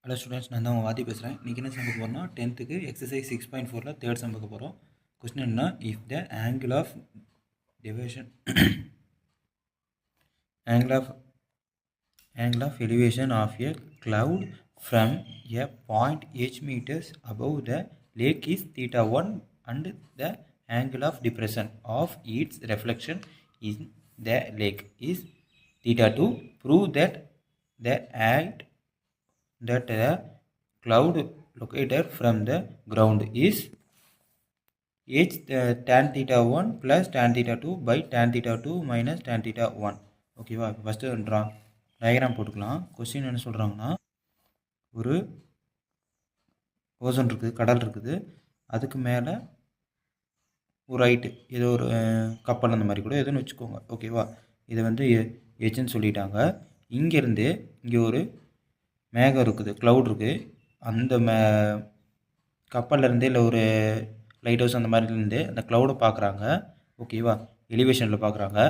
Hello students, நான் தான் உங்கள் வாத்தி பேசுகிறேன். இன்றைக்கி என்ன சம் பார்க்க போகிறோம்னா 10th எக்ஸசைஸ் 6.4 தேர்ட் சம் பார்க்க போகிறோம். கொஸ்டின் என்ன, if the angle of division angle of elevation of a cloud from a point h meters above the lake is theta 1 and the angle of depression of its reflection in the lake is theta 2. Prove that the cloud located from the ground is h tan theta 1 plus tan theta 2 by tan theta 2 minus tan theta 1. ஓகேவா? இப்போ first diagram போட்டுக்கலாம். Question என்ன சொல்கிறாங்கன்னா, ஒரு ocean இருக்குது, கடல் இருக்குது, அதுக்கு மேலே ஒரு ஹைட்டு ஏதோ ஒரு கப்பல் அந்த மாதிரி கூட எதுன்னு வச்சுக்கோங்க. ஓகேவா? இதை வந்து ஹெச்ன்னு சொல்லிட்டாங்க. இங்கேருந்து இங்கே ஒரு மேகம் இருக்குது, க்ளவுட் இருக்குது. அந்த கப்பல்லேருந்தே இல்லை ஒரு லைட் ஹவுஸ் அந்த மாதிரிலேருந்து அந்த க்ளவுடை பார்க்குறாங்க. ஓகேவா? எலிவேஷனில் பார்க்குறாங்க.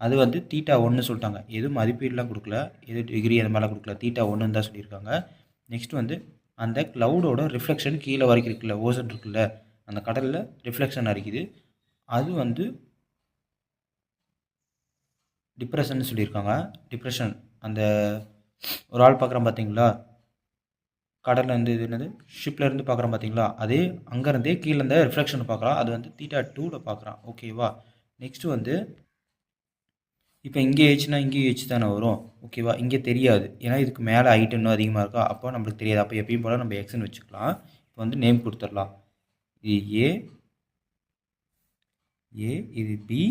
அது வந்து தீட்டா 1 சொல்லிட்டாங்க. எதுவும் மதிப்பீடுலாம் கொடுக்கல, எது டிகிரி அந்த மாதிரிலாம் கொடுக்கல, தீட்டா 1 தான் சொல்லியிருக்காங்க. நெக்ஸ்ட் வந்து அந்த க்ளவுடோட ரிஃப்ளெக்ஷன் கீழே வரைக்கும் இருக்குல்ல, ஓசன் இருக்குல்ல, அந்த கடலில் ரிஃப்ளெக்ஷன் அடிக்குது. அது வந்து டிப்ரெஷன் சொல்லியிருக்காங்க. டிப்ரெஷன் அந்த ஒரு ஆள் பார்க்குறோம் பார்த்தீங்களா, கடலில் இருந்து இது என்னது ஷிப்லேருந்து பார்க்குறோம் பார்த்தீங்களா, அதே அங்கேருந்தே கீழே இருந்த ரிஃப்ளெக்ஷன் பார்க்குறான். அது வந்து தீட்டா 2ல் பார்க்குறான். ஓகேவா? நெக்ஸ்ட்டு வந்து இப்போ இங்கே ஹெச்னா இங்கேயும் ஹெச் தானே வரும். ஓகேவா? இங்கே தெரியாது, ஏன்னா இதுக்கு மேலே ஹைட் இன்னும் அதிகமாக இருக்கா, அப்போ நம்மளுக்கு தெரியாது. அப்போ எப்பயும் போல் நம்ம எக்ஸ்ன்னு வச்சுக்கலாம். இப்போ வந்து நேம் கொடுத்துடலாம். இது ஏ, இது பி,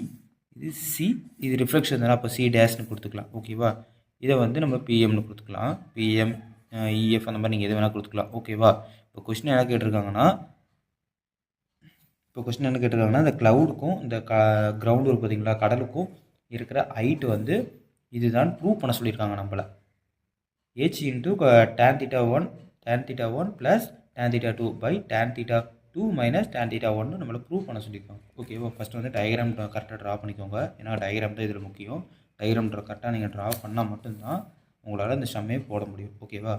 இது சி, இது ரிஃப்ளெக்ஷன் தானே, அப்போ சி டேஷ்னு கொடுத்துக்கலாம். ஓகேவா? இதை வந்து நம்ம பிஎம்னு கொடுத்துக்கலாம். பிஎம், இஎஃப் அந்த மாதிரி நீங்கள் எது வேணால் கொடுத்துக்கலாம். ஓகேவா? இப்போ கொஸ்டின் என்ன கேட்டிருக்காங்கன்னா, இந்த க்ளவுடுக்கும் இந்த கிரவுண்டு இருக்குது பார்த்தீங்களா, கடலுக்கும் இருக்கிற ஹைட்டு வந்து இதுதான் ப்ரூவ் பண்ண சொல்லியிருக்காங்க நம்மளை. h into tan theta 1 plus tan theta 2 by tan theta 2 minus tan theta 1 நம்மளை ப்ரூவ் பண்ண சொல்லியிருக்காங்க. ஓகேவா? ஃபஸ்ட்டு வந்து டயக்ராம் கரெக்டாக ட்ரா பண்ணிக்கோங்க, ஏன்னா டயக்ராம் தான் இதில் முக்கியம். டயக்ராம் கரெக்டாக நீங்கள் ட்ரா பண்ணால் மட்டும்தான் உங்களால் இந்த சம்மே போட முடியும். ஓகேவா?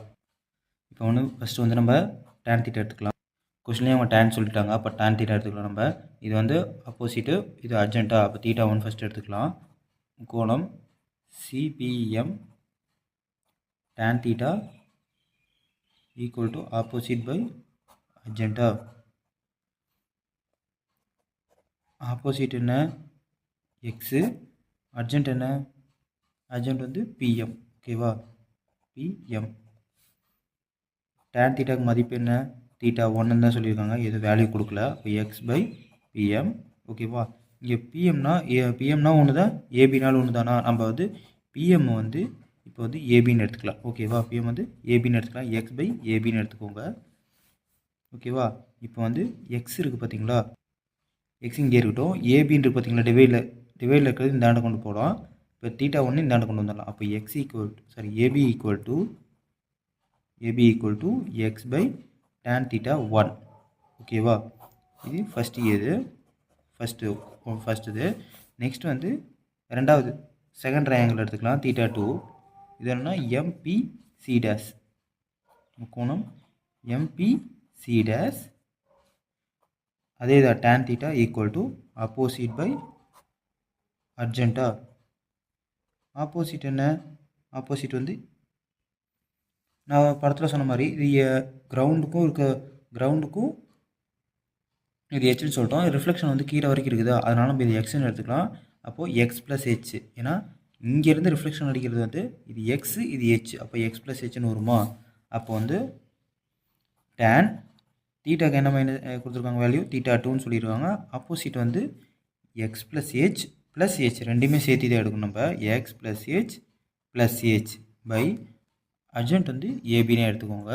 இப்போ வந்து ஃபஸ்ட்டு வந்து நம்ம tan theta எடுத்துக்கலாம். கொஸ்டின்லேயே அவங்க tan சொல்லிட்டாங்க, அப்போ tan theta எடுத்துக்கலாம். நம்ம இது வந்து அப்போசிட்டு, இது அர்ஜென்ட்டாக, அப்போ theta 1 ஃபஸ்ட்டு எடுத்துக்கலாம். கோணம் CBM tan theta equal to opposite by அர்ஜென்ட்டா. ஆப்போசிட் என்ன? எக்ஸு. அர்ஜென்ட் என்ன? அர்ஜென்ட் வந்து பிஎம். ஓகேவா? பிஎம். tan தீட்டாக்கு மதிப்பு என்ன? தீட்டா 1 தான் சொல்லியிருக்காங்க, எது வேல்யூ கொடுக்கல. இப்போ எக்ஸ் பை பிஎம். ஓகேவா? இங்கே பிஎம்னா ஒன்று தான், ஏபினாலும் ஒன்று தானா. நம்ம வந்து பிஎம் வந்து இப்போ வந்து ஏபின்னு எடுத்துக்கலாம். ஓகேவா? பிஎம் வந்து ஏபின்னு எடுத்துக்கலாம். எக்ஸ் பை ஏபின்னு எடுத்துக்கோங்க. ஓகேவா? இப்போ வந்து எக்ஸ் இருக்குது பார்த்தீங்களா, எக்ஸ் இங்கே இருக்கட்டும். ஏபின்னு இருக்குது பார்த்தீங்களா, டிவைடில் இருக்கிறது இந்த ஆண்டை கொண்டு போகலாம். இப்போ தீட்டா 1 இந்த ஆண்டை கொண்டு வந்துடலாம். அப்போ x AB equal to x by tan theta 1. ஓகேவா? இது ஃபஸ்ட்டு. நெக்ஸ்ட் வந்து ரெண்டாவது செகண்ட் ட்ரையாங்கிள் எடுத்துக்கலாம். தீட்டா 2 இது என்னன்னா எம்பிசி டேஷ், கோணம் எம்பிசி டேஷ். அதே தான் tan theta equal to opposite by அர்ஜென்ட்டா. ஆப்போசிட் என்ன? ஆப்போசிட் வந்து நான் படத்தில் சொன்ன மாதிரி இது கிரவுண்டுக்கும் இது ஹெச்னு சொல்லிட்டோம். ரிஃப்ளெக்ஷன் வந்து கீழே வரைக்கும் இருக்குதா, அதனால் நம்ம இது எக்ஸ்ன்னு எடுத்துக்கலாம். அப்போது எக்ஸ் ப்ளஸ் ஹெச், ஏன்னா இங்கேருந்து ரிஃப்ளெக்ஷன் அடிக்கிறது வந்து இது எக்ஸு, இது ஹெச், அப்போ எக்ஸ் ப்ளஸ் ஹெச்னு வருமா. அப்போ வந்து tan தீட்டாக்கு என்ன மைனஸ் கொடுத்துருக்காங்க, வேல்யூ தீட்டா 2ன்னு சொல்லியிருக்காங்க. ஆப்போசிட் வந்து எக்ஸ் ப்ளஸ் ஹெச் ரெண்டுமே சேர்த்து தான் எடுக்கணும் நம்ம. X plus h by adjacent வந்து ஏபினே எடுத்துக்கோங்க.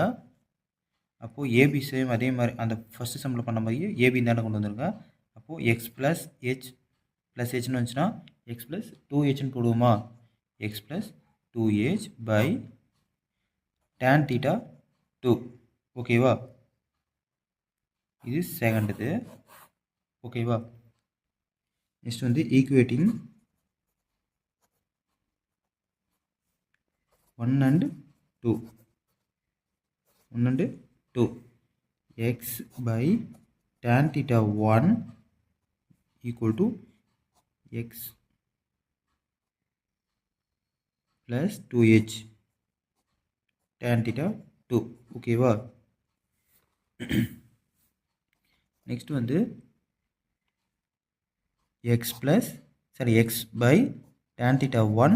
அப்போது ஏபி சேம் அதே மாதிரி அந்த ஃபஸ்ட்டு சம்மில் பண்ண மாதிரியே ஏபி தானே கொண்டு வந்துருங்க. அப்போது எக்ஸ் ப்ளஸ் ஹெச்னு வந்துச்சுன்னா எக்ஸ் ப்ளஸ் 2ஹெச்னு போடுவோமா. X plus 2h by tan theta 2. ஓகேவா? இது செகண்டுது. ஓகேவா? நெக்ஸ்ட் வந்து equating 1 and 2. 1 and 2. X by tan theta 1 equal to x plus 2h tan theta 2. ஓகேவா? நெக்ஸ்ட் வந்து x by tan theta 1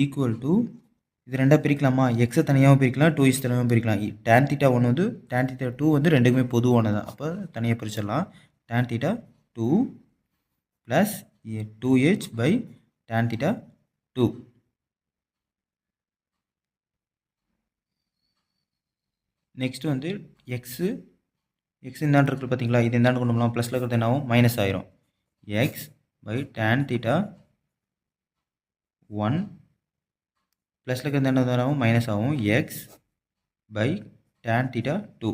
equal to இது ரெண்டா பிரிக்கலாமா? x தனியாகவும் பிரிக்கலாம், 2h தனியாகவும் பிரிக்கலாம். tan theta 1 வந்து tan theta 2 வந்து ரெண்டுக்குமே பொதுவானது. அப்போ தனியாக பிரிச்சிடலாம். tan theta 2 plus 2h by tan theta 2. Next வந்து x இந்தாண்டு இருக்குது பார்த்தீங்களா? இது இந்தாண்டு கொண்டு போகலாம். ப்ளஸில் இருக்கிறது என்ன ஆகும்? மைனஸ் ஆயிரும். x by tan theta 1 ப்ளஸில் இருக்கிறது என்ன ஆகும்? மைனஸ் ஆகும். x by tan theta 2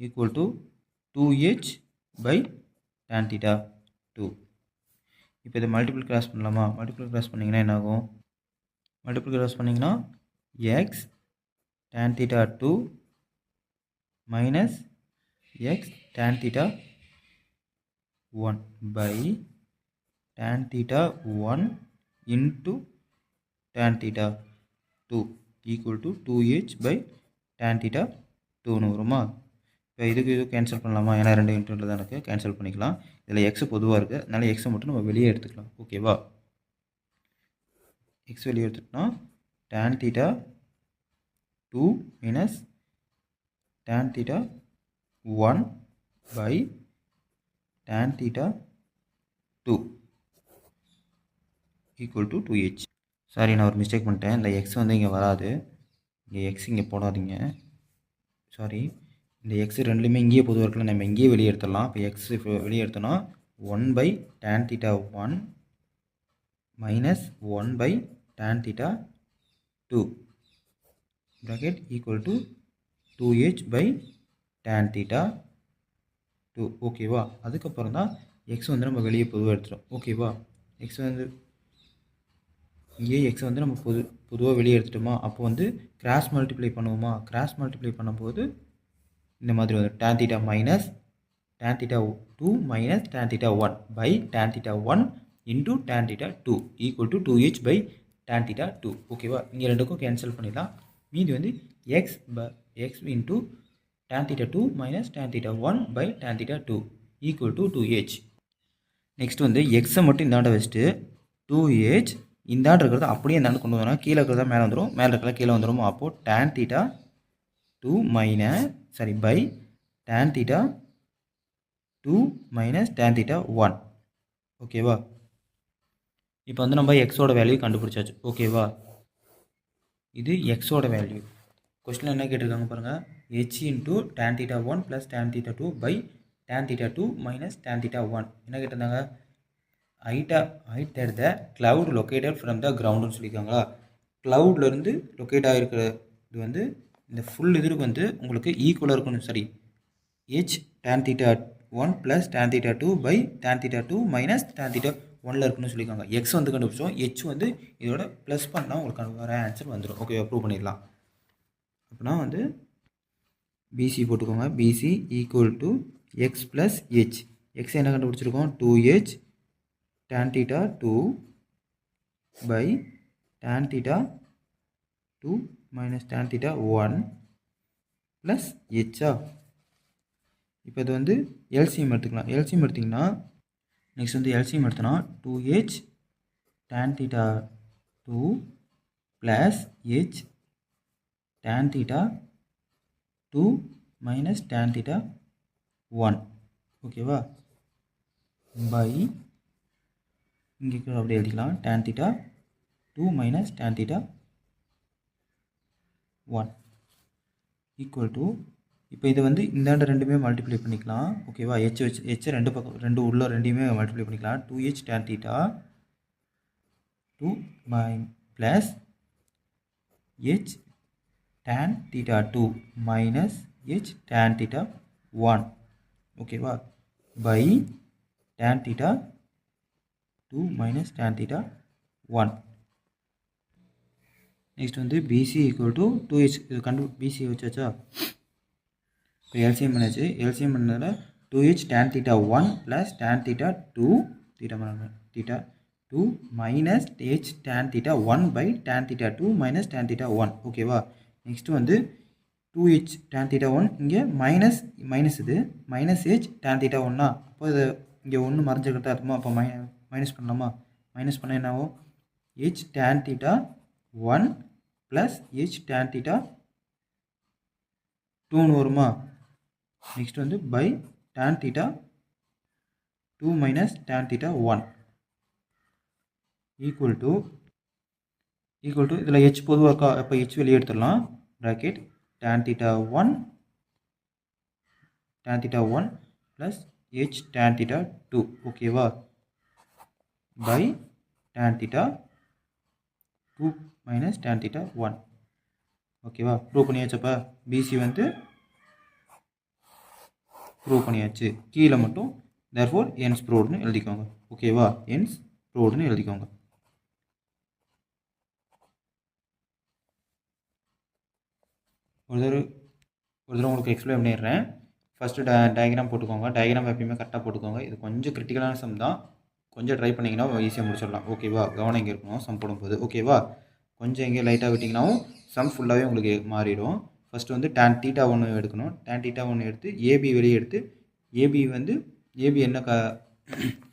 equal to 2h by tan theta 2. இப்போ இதை மல்டிபிள் கிராஸ் பண்ணலாமா? மல்டிபிள் கிராஸ் பண்ணிங்கன்னா என்ன ஆகும்? மல்டிபிள் கிராஸ் பண்ணிங்கன்னா x tan theta 2 minus x tan theta 1 by tan theta 1 into tan theta 2 equal to 2h by tan theta 2 வருமா? இப்போ இதுக்கு இது கேன்சல் பண்ணலாமா? ஏன்னா ரெண்டு இன்டர்வல் தான் இருக்குது, கேன்சல் பண்ணிக்கலாம். இதில் எக்ஸ் பொதுவாக இருக்குது, அதனால் எக்ஸை மட்டும் நம்ம வெளியே எடுத்துக்கலாம். ஓகேவா? எக்ஸ் வெளியே எடுத்துட்டோம்னா tan theta 2 minus tan theta 1 by tan theta 2 equal to 2h. Sorry, நான் ஒரு மிஸ்டேக் பண்ணிட்டேன். இந்த எக்ஸ் வந்து இங்கே வராது, இங்கே எக்ஸ் இங்கே போடாதீங்க. சாரி, இந்த எக்ஸ் ரெண்டுலேயுமே இங்கேயே பொதுவாக இருக்குல்ல, நம்ம இங்கேயே வெளியே எடுத்துடலாம். இப்போ எக்ஸ் வெளியே எடுத்தோன்னா 1 by tan theta 1 minus 1 by tan theta 2 bracket equal to 2h by tan theta 2. ஓகேவா? அதுக்கப்புறம் தான் எக்ஸ் வந்து நம்ம வெளியே பொதுவாக எடுத்துட்டோம். ஓகேவா? எக்ஸ் வந்து இங்கே எக்ஸ் வந்து நம்ம பொதுவாக வெளியே எடுத்துட்டோமா? அப்போ வந்து கிராஸ் மல்டிப்ளை பண்ணுவோமா? கிராஸ் மல்டிப்ளை பண்ணும்போது இந்த மாதிரி வந்து tan theta minus tan theta 2 minus tan theta 1 by tan theta 1 into tan theta 2 equal to 2h by tan theta 2. ஓகேவா? இங்கே ரெண்டுக்கும் கேன்சல் பண்ணிடலாம். மீதி வந்து x into tan theta 2 minus tan theta 1 by tan theta 2 equal to 2h. Next வந்து எக்ஸை மட்டும் இந்தாண்ட வச்சுட்டு 2h இந்தாண்டு இருக்கிறத அப்படியே இந்தாண்டு கொண்டு வந்தோம்னா கீழே இருக்கிறதா மேலே வந்துடும், மேலே இருக்கிறத கீழே வந்துடும். அப்போது tan theta 2 by tan theta 2 minus tan theta 1. ஓகேவா? இப்போ வந்து நம்ம எக்ஸோட வேல்யூ கண்டுபிடிச்சாச்சு. ஓகேவா? இது எக்ஸோட வேல்யூ. கொஸ்டின் என்ன கேட்டிருக்காங்க பாருங்கள், h into tan theta 1 plus tan theta 2 by tan theta 2 minus tan theta 1. என்ன கேட்டிருந்தாங்க? height at the cloud located from the groundன்னு சொல்லியிருக்காங்களா? க்ளவுட்லேருந்து லொக்கேட் ஆகிருக்கிறது வந்து இந்த ஃபுல் இதுக்கு வந்து உங்களுக்கு ஈக்குவலாக இருக்கணும். சரி, h tan theta 1 plus tan theta 2 by tan theta 2 minus tan theta 1ல் இருக்குன்னு சொல்லியிருக்காங்க. எக்ஸ் வந்து கண்டுபிடிச்சோம், ஹெச் வந்து இதோட ப்ளஸ் பண்ணால் உங்களுக்கு வர ஆன்சர் வந்துடும். ஓகே, ப்ரூவ் பண்ணிடலாம். அப்படின்னா வந்து பிசி போட்டுக்கோங்க. BC equal to x plus h. X என்ன கண்டுபிடிச்சிருக்கோம்? 2h tan theta 2 by tan theta 2 minus tan theta 1 plus ஹெச்சா. இப்போ இது வந்து எல்சிஎம் எடுத்துக்கலாம். எல்சிஎம் எடுத்திங்கன்னா நெக்ஸ்ட் வந்து எல்சிஎம் எடுத்தோன்னா 2h tan theta 2 plus h tan theta 2 minus tan theta 1. ஓகேவா? பை இங்கே அப்படியே எழுதிக்கலாம் tan theta 2 minus tan theta 1 equal to, இப்போ இதை வந்து இந்தாண்ட ரெண்டுமே மல்டிப்ளை பண்ணிக்கலாம். ஓகேவா? ஹெச் ரெண்டு பக்கம் ரெண்டு உள்ள ரெண்டையுமே மல்டிப்ளை பண்ணிக்கலாம். 2h tan theta 2 plus h tan theta 2 minus h tan theta 1. ஓகேவா? By tan theta 2 minus tan theta 1. Next வந்து பிசி ஈக்குவல் டு 2h. இது பிசி வச்சாச்சா? இப்போ எல்சிஎம் பண்ணாச்சு. எல்சிஎம் பண்ணதில் 2h tan theta 1 plus tan theta 2 theta 2 minus h tan theta 1 by tan theta 2 minus tan theta 1. ஓகேவா? Next வந்து 2h tan theta 1 இங்கே minus இது minus h tan theta 1. அப்போ இது இங்கே 1 மறைஞ்சிக்கிட்டா இருக்குமா? அப்போ மைனஸ் பண்ணலாமா? மைனஸ் பண்ண என்ன ஆகும்? h tan theta 1 plus h tan theta 2 வருமா? நெக்ஸ்ட் வந்து by tan theta 2 minus tan theta 1 equal to இதில் h பொதுவாக இருக்கா? அப்போ h வெளியே எடுத்துடலாம். Bracket tan theta 1 plus h tan theta 2. ஓகேவா? By tan theta 2 minus tan theta 1. ஓகேவா? ப்ரூவ் பண்ணியாச்சப்பா. பிசி வந்து ப்ரூவ் பண்ணியாச்சு. கீழே மட்டும் தேர்ஃபோர் என்ஸ் ப்ரூவ்டுன்னு எழுதிக்கோங்க. ஓகேவா? என்ஸ் ப்ரூவ்டுன்னு எழுதிக்கோங்க. ஒரு தடவை உங்களுக்கு எக்ஸ்பிளைன் பண்ணிடுறேன். ஃபஸ்ட்டு டயக்ராம் போட்டுக்கோங்க. டயக்ராம் எப்பயுமே கரெக்டாக போட்டுக்கோங்க. இது கொஞ்சம் கிரிட்டிக்கலான சம் தான். கொஞ்சம் ட்ரை பண்ணிங்கன்னா ஈஸியாக முடிச்சிடலாம். ஓகேவா? கவனம் இங்கே இருக்கணும் சம் போடும்போது. ஓகேவா? கொஞ்சம் இங்கே லைட்டாக விட்டிங்கனாவும் சம் ஃபுல்லாகவே உங்களுக்கு மாறிடும். ஃபஸ்ட்டு வந்து tan theta 1 எடுக்கணும். tan theta 1 எடுத்து ஏபி வெளியே எடுத்து ஏபி என்ன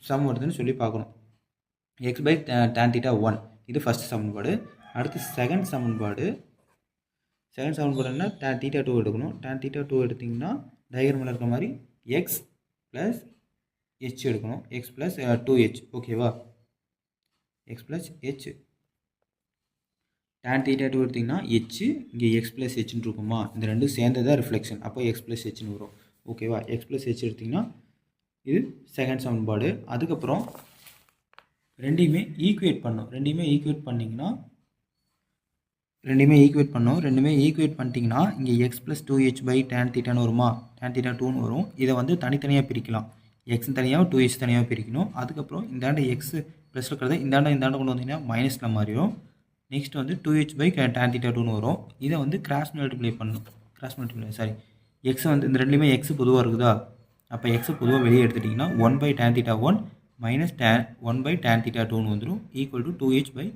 சம் வருதுன்னு சொல்லி பார்க்கணும். x பை tan theta 1 இது ஃபஸ்ட் சமன்பாடு. அடுத்து செகண்ட் சமன்பாடு என்ன? tan theta 2 எடுக்கணும். tan theta 2 எடுத்திங்கன்னா டயக்ராமில் இருக்கிற மாதிரி x ப்ளஸ் h எடுக்கணும். x plus 2h. ஓகேவா? x plus h. tan theta 2 எடுத்திங்கன்னா h இங்கே x ப்ளஸ் hன்னு இருக்குமா? இந்த ரெண்டும் சேர்ந்ததான் ரிஃப்ளெக்ஷன். அப்போ x ப்ளஸ் hன்னு வரும். ஓகேவா? x ப்ளஸ் h எடுத்திங்கன்னா இது செகண்ட் சமன்பாடு. அதுக்கப்புறம் ரெண்டையுமே ஈக்குவேட் பண்ணணும். ரெண்டுமே ஈக்குவேட் பண்ணிட்டீங்கன்னா இங்கே x plus 2h by tan thetaன்னு வருமா? tan theta 2ன்னு வரும். இதை வந்து தனித்தனியாக பிரிக்கலாம். x தனியாக 2h தனியாக பிரிக்கணும். அதுக்கப்புறம் இந்தாண்ட x ப்ளஸ் இருக்கிறத இந்தாண்ட கொண்டு வந்தீங்கன்னா மைனஸில் மாறிடும். நெக்ஸ்ட் வந்து 2h பை tan theta 2ன்னு வரும். இதை வந்து கிராஸ் மல்டிப்ளை பண்ணணும். x வந்து இந்த ரெண்டுமே x பொதுவாக இருக்குதா? அப்போ x பொதுவாக வெளியே எடுத்துட்டிங்கன்னா 1 by tan theta 1 minus 1 by tan theta 2ன்னு வந்துடும். Equal to 2h by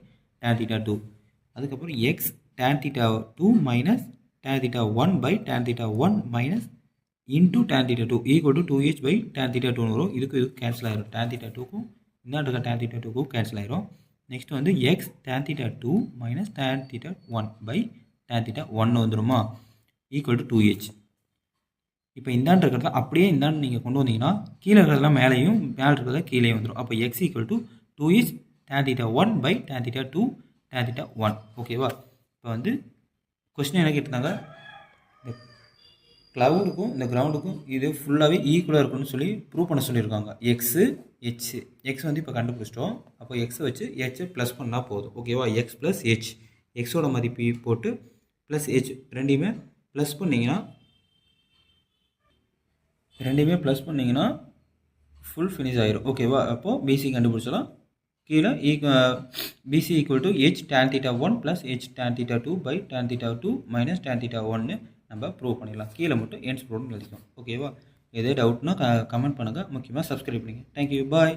tan theta 2. அதுக்கப்புறம் x tan theta 2 minus tan theta 1 by tan theta 1 minus into tan theta 2 equal to 2h by tan theta 2ன்னு வரும். இதுக்கு cancel ஆகிடும். tan theta 2க்கும் இந்தாண்ட tan theta 2க்கும் cancel ஆகிடும். Next வந்து x tan theta 2 minus tan theta 1 by tan theta 1 வந்துடுமா? Equal to 2h. இப்போ இந்தாண்டு இருக்கிறத அப்படியே இந்தாண்டு நீங்கள் கொண்டு வந்தீங்கன்னா கீழே இருக்கிறதெல்லாம் மேலே இருக்கிறத கீழே வந்துடும். அப்போ x equal to 2h tan theta 1 by tan theta 2 tan theta 1. ஓகேவா? இப்போ வந்து கொஸ்டின் என்ன கேட்டிருந்தாங்க? இந்த க்ளவுடுக்கும் இந்த கிரவுண்டுக்கும் இது ஃபுல்லாகவே ஈக்குவலாக இருக்குன்னு சொல்லி ப்ரூவ் பண்ண சொல்லியிருக்காங்க. எக்ஸ் வந்து இப்போ கண்டுபிடிச்சிட்டோம். அப்போ எக்ஸை வச்சு ஹெச்சை ப்ளஸ் பண்ணால் போதும். ஓகேவா? X plus h. எக்ஸோட மதிப்பு போட்டு ப்ளஸ் ஹெச் ரெண்டையுமே ப்ளஸ் பண்ணிங்கன்னா ஃபுல் ஃபினிஷ் ஆகிரும். ஓகேவா? அப்போது பிசி கண்டுபிடிச்சலாம். கீழே BC equal to h tan theta 1 plus h tan theta 2 by tan theta 2 minus tan theta 1 நம்ம ப்ரூவ் பண்ணிடலாம். கீழே மட்டும் என்ஸ் ப்ரூவ்னு எழுதிக்கலாம். ஓகேவா? எதே டவுட்னா கமெண்ட் பண்ணுங்கள். முக்கியமாக சப்ஸ்கிரைப் பண்ணுங்கள். தேங்க்யூ. பாய்.